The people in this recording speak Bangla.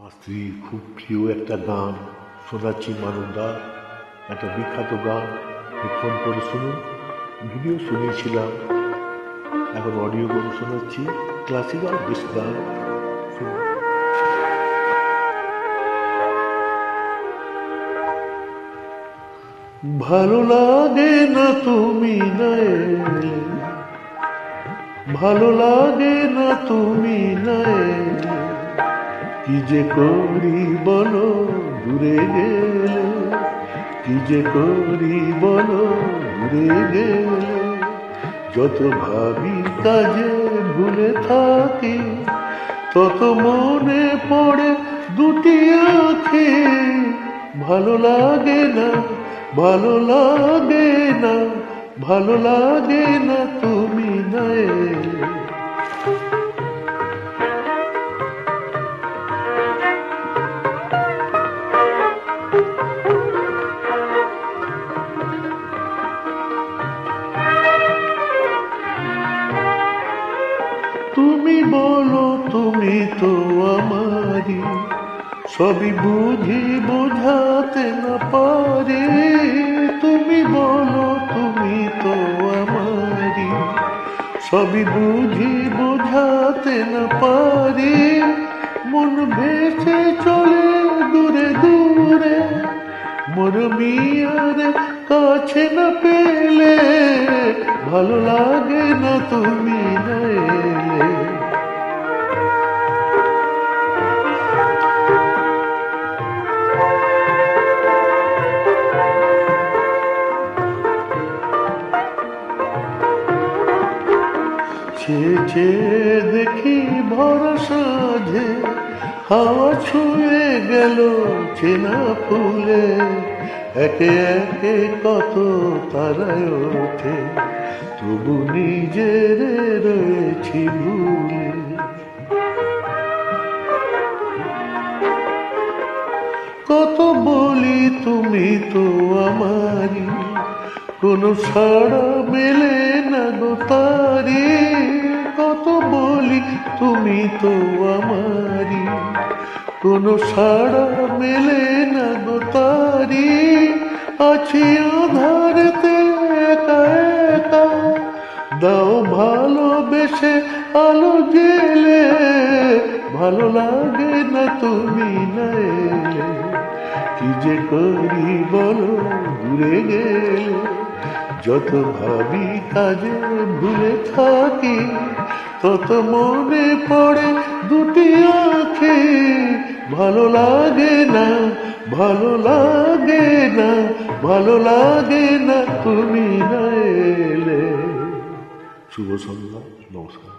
আমার স্ত্রীর খুব প্রিয় একটা গান শোনাচ্ছি মানবদার, একটা বিখ্যাত গান। ফোন করে শুনুন। ভিডিও শুনিয়েছিলাম, এখন অডিও করে শোনাচ্ছি। ক্লাসিক্যাল বেশ গান শুনুন। ভালো লাগে না তুমি না এলে, ভালো লাগে না তুমি না এলে, কি যে করি বলো দূরে গেলে, কি যে করি বলো দূরে গেলে। যত ভাবি কাজে ভুলে থাকি, তত মনে পড়ে দুটি আঁখি। ভালো লাগে না, ভালো লাগে না, ভালো লাগে না তুমি না এলে। তুমি বলো তুমি তো আমারই, সবই বুঝি বোঝাতে না পারি। তুমি বলো তুমি তো আমারই, সবই বুঝি বোঝাতে না পারি। মন ভেসে চলে দূরে দূরে, মোর মিয়ার কাছে না পেলে। ভালো লাগে না তুমি না এলে। চেয়ে দেখি ভরা সাঁঝে, হাওয়া ছুঁয়ে গেল চেনা ফুলে। একে একে কত তারায় ওঠে, তবু নিজের রয়েছি ভুলে। কত বলি তুমি তো আমারই, কোনো সাড়া মেলে না গো তারি। কত বলি তুমি তো আমারই, কোনো সাড়া মেলে না গো তারি। আছি আধারেতে একা একা, দাও ভালোবেসে আলো জেলে। ভালো লাগে না তুমি না এলে, কি যে করি বলো দূরে গেলে। যত ভাবি কাজে ভুলে থাকি, তত মনে পড়ে দুটি আঁখি। ভালো লাগে না, ভালো লাগে না, ভালো লাগে না তুমি না এলে। শুভ সন্ধ্যা, নমস্কার।